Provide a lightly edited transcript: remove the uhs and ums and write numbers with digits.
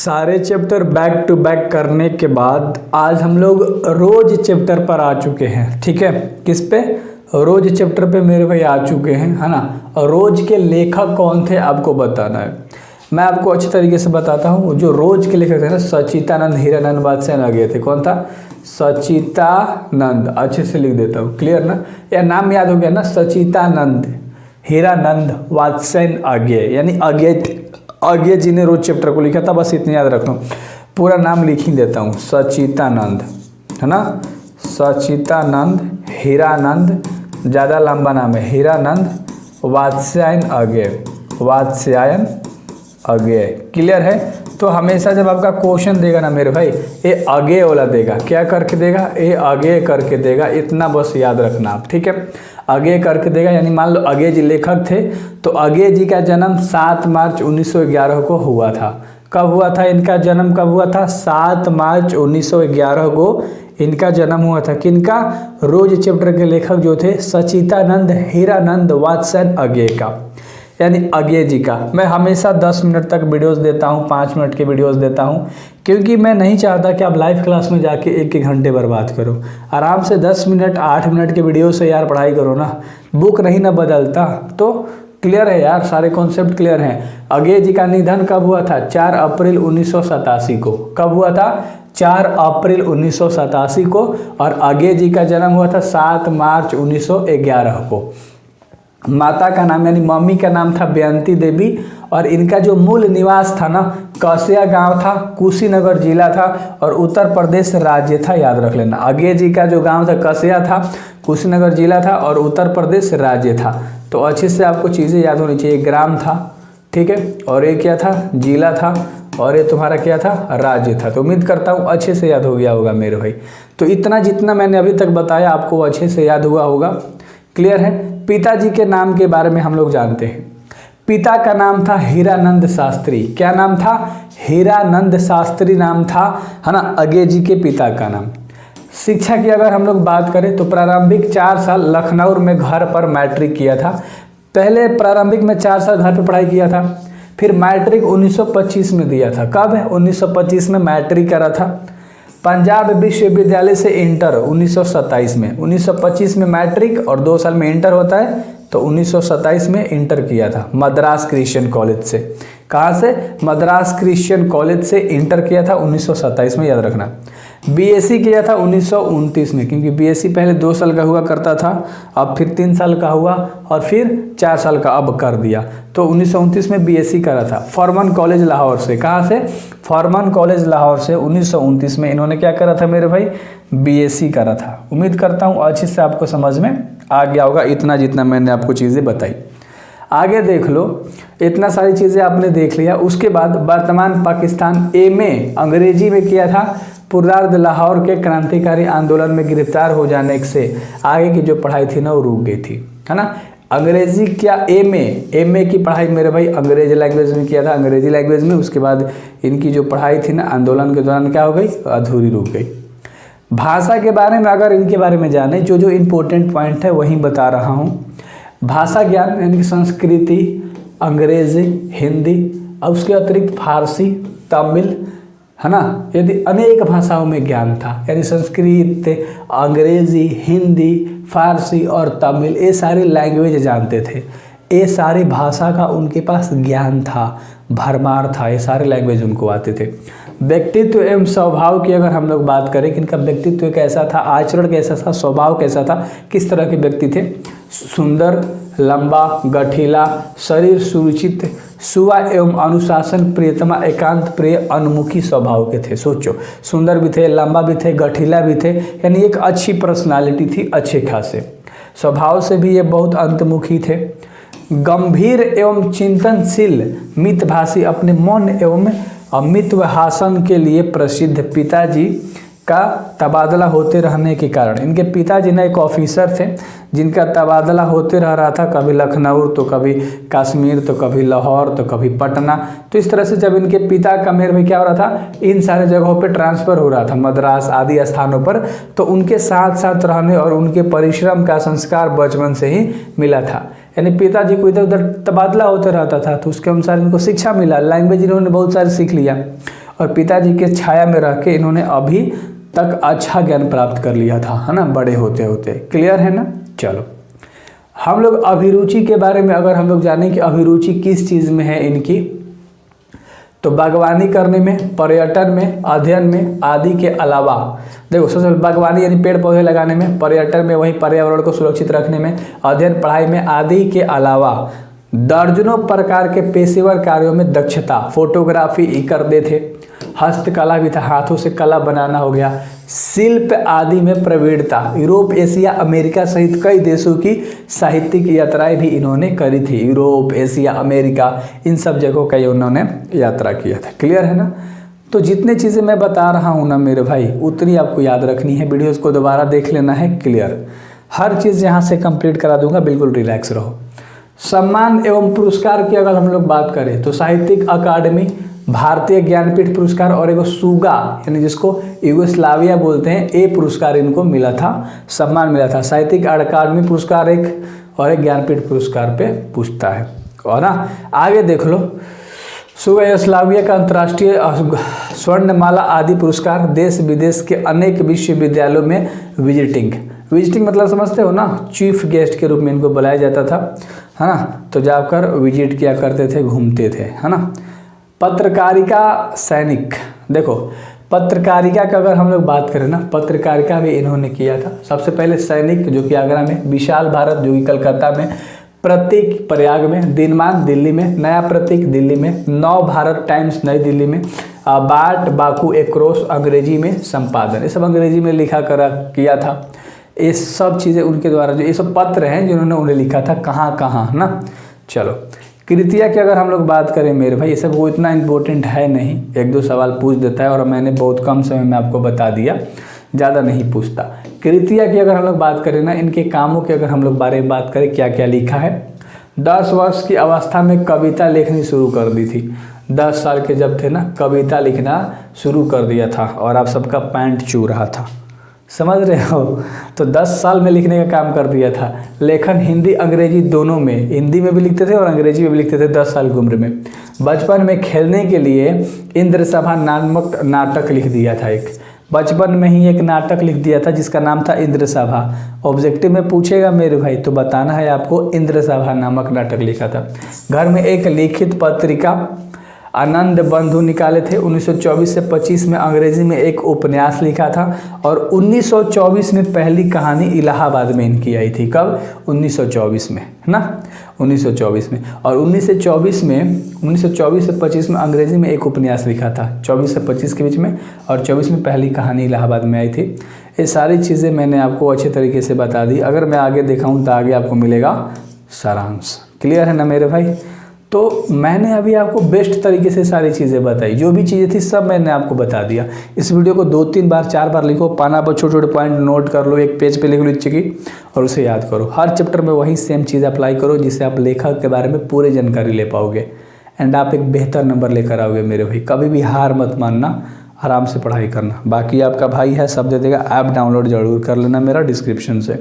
सारे chapter back to back करने के बाद आज हम लोग रोज चैप्टर पर आ चुके हैं। ठीक है, किस पे? रोज चैप्टर पे मेरे भाई आ चुके हैं, है ना। और रोज के लेखक कौन थे आपको बताना है। मैं आपको अच्छी तरीके से बताता हूँ। जो रोज के लेखक थे ना, सचितानंद हीरानंद वात्स्यायन आ गए थे। कौन था? सचितानंद। अच्छे से लिख देता हूँ, क्लियर ना। या नाम याद हो गया ना, सचितानंद हीरानंद वात्स्यायन आगे, यानी आगे जी ने रोज चैप्टर को लिखा था। बस इतनी याद रखना, पूरा नाम लिख ही देता हूँ। सचितानंद, है ना। सचितानंद हीरानंद, ज़्यादा लंबा नाम है, हीरानंद वात्स्यायन आगे। क्लियर है। तो हमेशा जब आपका क्वेश्चन देगा ना मेरे भाई, ये आगे वाला देगा। क्या करके देगा? ये आगे करके देगा। इतना बस याद रखना आप, ठीक है। आगे करके देगा, यानी मान लो आगे जी लेखक थे, तो आगे जी का जन्म 7 मार्च 1911 को हुआ था। कब हुआ था इनका जन्म? कब हुआ था? 7 मार्च 1911 को इनका जन्म हुआ था। किनका? रोज चैप्टर के लेखक जो थे सचितानंद हीरानंद वात्स्यायन आगे का, यानी आगे जी का। मैं हमेशा 10 मिनट तक वीडियोस देता हूँ, 5 मिनट के वीडियोस देता हूँ, क्योंकि मैं नहीं चाहता कि आप लाइव क्लास में जाके 1-1 घंटे बर्बाद करो। आराम से 10 मिनट 8 मिनट के वीडियो से यार पढ़ाई करो ना। बुक नहीं ना बदलता। तो क्लियर है यार, सारे कॉन्सेप्ट क्लियर हैं। आगे जी का निधन कब हुआ था? 4 अप्रैल 1987 को। कब हुआ था? 4 अप्रैल 1987 को। और आगे जी का जन्म हुआ था 7 मार्च 1911 को। माता का नाम यानी मम्मी का नाम था बेअंती देवी, और इनका जो मूल निवास था ना, कसिया गांव था, कुशीनगर जिला था, और उत्तर प्रदेश राज्य था। याद रख लेना, आगे जी का जो गांव था कसिया था, कुशीनगर जिला था, और उत्तर प्रदेश राज्य था। तो अच्छे से आपको चीज़ें याद होनी चाहिए। ग्राम था, ठीक है, और ये क्या था? जिला था, और ये तुम्हारा क्या था? राज्य था। तो उम्मीद करता हूँ अच्छे से याद हो गया होगा मेरे भाई। तो इतना जितना मैंने अभी तक बताया आपको अच्छे से याद हुआ होगा। क्लियर है। पिताजी के नाम के बारे में हम लोग जानते हैं। पिता का नाम था हीरानंद शास्त्री। क्या नाम था? हीरानंद शास्त्री नाम था, है ना, आगे जी के पिता का नाम। शिक्षा की अगर हम लोग बात करें तो प्रारंभिक 4 साल लखनऊ में घर पर मैट्रिक किया था। पहले प्रारंभिक में 4 साल घर पे पढ़ाई किया था, फिर मैट्रिक 1925 में दिया था। कब है? 1925 में मैट्रिक करा था। पंजाब विश्वविद्यालय से इंटर 1927 में। 1925 में मैट्रिक और 2 साल में इंटर होता है, तो 1927 में इंटर किया था मद्रास क्रिश्चियन कॉलेज से। कहाँ से? मद्रास क्रिश्चियन कॉलेज से इंटर किया था 1927 में, याद रखना। बीएससी किया था 1929 में, क्योंकि बीएससी पहले 2 साल का हुआ करता था, अब फिर 3 साल का हुआ, और फिर 4 साल का अब कर दिया। तो 1929 में बीएससी करा था फॉर्मन कॉलेज लाहौर से। कहाँ से? फॉर्मन कॉलेज लाहौर से 1929 में इन्होंने क्या करा था मेरे भाई? बीएससी करा था। उम्मीद करता हूँ अच्छे से आपको समझ में आ गया होगा, इतना जितना मैंने आपको चीज़ें बताई। आगे देख लो, इतना सारी चीज़ें आपने देख लिया। उसके बाद वर्तमान पाकिस्तान एमए अंग्रेजी में किया था। पुरदार लाहौर के क्रांतिकारी आंदोलन में गिरफ्तार हो जाने से आगे की जो पढ़ाई थी ना वो रुक गई थी, है ना। अंग्रेजी क्या? एमए की पढ़ाई मेरे भाई अंग्रेजी लैंग्वेज में किया था, अंग्रेजी लैंग्वेज में। उसके बाद इनकी जो पढ़ाई थी ना आंदोलन के दौरान क्या हो गई? अधूरी रुक गई। भाषा के बारे में अगर इनके बारे में जाने, जो जो इम्पोर्टेंट पॉइंट है वही बता रहा हूँ। भाषा ज्ञान यानी कि संस्कृति, अंग्रेजी, हिंदी, और उसके अतिरिक्त फारसी, तमिल, है ना, यदि अनेक भाषाओं में ज्ञान था, यानी संस्कृत, अंग्रेजी, हिंदी, फारसी और तमिल, ये सारी लैंग्वेज जानते थे। ये सारी भाषा का उनके पास ज्ञान था, भरमार था, ये सारे लैंग्वेज उनको आते थे। व्यक्तित्व एवं स्वभाव की अगर हम लोग बात करें कि इनका व्यक्तित्व कैसा था, आचरण कैसा था, स्वभाव कैसा था, किस तरह के व्यक्ति थे? सुंदर, लंबा, गठीला, शरीर सुरुचित, सुवा एवं अनुशासन प्रियतमा, एकांत प्रिय, अनुमुखी स्वभाव के थे। सोचो, सुंदर भी थे, लंबा भी थे, गठीला भी थे, यानी एक अच्छी पर्सनालिटी थी, अच्छे खासे। स्वभाव से भी ये बहुत अंतमुखी थे। गंभीर एवं चिंतनशील, मितभाषी, अपने मौन एवं मितभाषण के लिए प्रसिद्ध। पिताजी का तबादला होते रहने के कारण, इनके पिताजी ना एक ऑफिसर थे जिनका तबादला होते रह रहा था, कभी लखनऊ तो कभी कश्मीर तो कभी लाहौर तो कभी पटना। तो इस तरह से जब इनके पिता का मेरे में क्या हो रहा था, इन सारे जगहों पे ट्रांसफ़र हो रहा था, मद्रास आदि स्थानों पर, तो उनके साथ साथ रहने और उनके परिश्रम का संस्कार बचपन से ही मिला था। यानी पिताजी को इधर उधर तबादला होते रहता था, तो उसके अनुसार इनको शिक्षा मिला, लैंग्वेज इन्होंने बहुत सारी सीख लिया। और पिताजी के छाया में रह के इन्होंने अभी तक अच्छा ज्ञान प्राप्त कर लिया था, है ना, बड़े होते होते। क्लियर है ना। चलो हम लोग अभिरुचि के बारे में अगर हम लोग जानें कि अभिरुचि किस चीज़ में है इनकी, तो बागवानी करने में, पर्यटन में, अध्ययन में आदि के अलावा, देखो सबसे पहले बागवानी यानी पेड़ पौधे लगाने में, पर्यटन में वहीं पर्यावरण को सुरक्षित रखने में, अध्ययन पढ़ाई में आदि के अलावा दर्जनों प्रकार के पेशेवर कार्यों में दक्षता, फोटोग्राफी करते थे, हस्तकला भी था, हाथों से कला बनाना हो गया, शिल्प आदि में प्रवीणता, यूरोप, एशिया, अमेरिका सहित कई देशों की साहित्यिक यात्राएं भी इन्होंने करी थी। यूरोप, एशिया, अमेरिका, इन सब जगहों का उन्होंने यात्रा किया था। क्लियर है ना। तो जितने चीज़ें मैं बता रहा हूँ ना मेरे भाई, उतनी आपको याद रखनी है, वीडियोज़ को दोबारा देख लेना है। क्लियर, हर चीज़ यहाँ से कंप्लीट करा दूंगा, बिल्कुल रिलैक्स रहो। सम्मान एवं पुरस्कार की अगर हम लोग बात करें तो साहित्यिक अकादमी, भारतीय ज्ञानपीठ पुरस्कार और एक सुगा यानी जिसको यूगोस्लाविया बोलते हैं, ये पुरस्कार इनको मिला था, सम्मान मिला था। साहित्यिक अकादमी पुरस्कार एक और एक ज्ञानपीठ पुरस्कार पे पूछता है। और ना आगे देख लो, यूगोस्लाविया का अंतर्राष्ट्रीय स्वर्णमाला आदि पुरस्कार, देश विदेश के अनेक विश्वविद्यालयों में विजिटिंग मतलब समझते हो ना, चीफ गेस्ट के रूप में इनको बुलाया जाता था, है ना। तो जाकर विजिट किया करते थे, घूमते थे, है ना। पत्रकारिता सैनिक, देखो पत्रकारिता का अगर हम लोग बात करें ना, पत्रकारिता भी इन्होंने किया था। सबसे पहले सैनिक जो कि आगरा में, विशाल भारत जो कि कलकत्ता में, प्रतीक प्रयाग में, दिनमान दिल्ली में, नया प्रतीक दिल्ली में, नव भारत टाइम्स नई दिल्ली में, बाट बाकू एक्रोस अंग्रेजी में संपादन, ये सब अंग्रेजी में लिखा करा किया था। ये सब चीज़ें उनके द्वारा, जो ये सब पत्र हैं जिन्होंने उन्हें लिखा था, कहाँ कहाँ, है ना। चलो कृतिया की अगर हम लोग बात करें मेरे भाई, ये सब वो इतना इम्पोर्टेंट है नहीं, एक दो सवाल पूछ देता है और मैंने बहुत कम समय में आपको बता दिया, ज़्यादा नहीं पूछता। कृतिया की अगर हम लोग बात करें ना, इनके कामों की अगर हम लोग बारे में बात करें, क्या क्या लिखा है। 10 वर्ष की अवस्था में कविता लिखनी शुरू कर दी थी। 10 साल के जब थे ना, कविता लिखना शुरू कर दिया था और आप सबका पैंट चू रहा था, समझ रहे हो। तो 10 साल में लिखने का काम कर दिया था। लेखन हिंदी अंग्रेजी दोनों में, हिंदी में भी लिखते थे और अंग्रेजी में भी लिखते थे 10 साल की उम्र में। बचपन में खेलने के लिए इंद्र सभा नामक नाटक लिख दिया था, एक बचपन में ही एक नाटक लिख दिया था जिसका नाम था इंद्र सभा। ऑब्जेक्टिव में पूछेगा मेरे भाई तो बताना है आपको, इंद्र सभा नामक नाटक लिखा था। घर में एक लिखित पत्रिका आनंद बंधु निकाले थे। 1924 से 25 में अंग्रेजी में एक उपन्यास लिखा था और 1924 में पहली कहानी इलाहाबाद में इनकी आई थी। कब? 1924 में, है ना, 1924 में। और 1924 से 25 में अंग्रेजी में एक उपन्यास लिखा था, 24 से 25 के बीच में, और 24 में पहली कहानी इलाहाबाद में आई थी। ये सारी चीज़ें मैंने आपको अच्छे तरीके से बता दी। अगर मैं आगे दिखाऊँ तो आगे आपको मिलेगा सारांश। क्लियर है ना मेरे भाई। तो मैंने अभी आपको बेस्ट तरीके से सारी चीज़ें बताई, जो भी चीज़ें थी सब मैंने आपको बता दिया। इस वीडियो को 2-3 बार 4 बार लिखो, पाना पर छोटे छोटे पॉइंट नोट कर लो, एक पेज पे लिख लो नीचे की, और उसे याद करो। हर चैप्टर में वही सेम चीज़ अप्लाई करो जिससे आप लेखक के बारे में पूरी जानकारी ले पाओगे एंड आप एक बेहतर नंबर लेकर आओगे मेरे भाई। कभी भी हार मत मानना, आराम से पढ़ाई करना। बाकी आपका भाई है, सब दे देगा। ऐप डाउनलोड जरूर कर लेना मेरा डिस्क्रिप्शन से।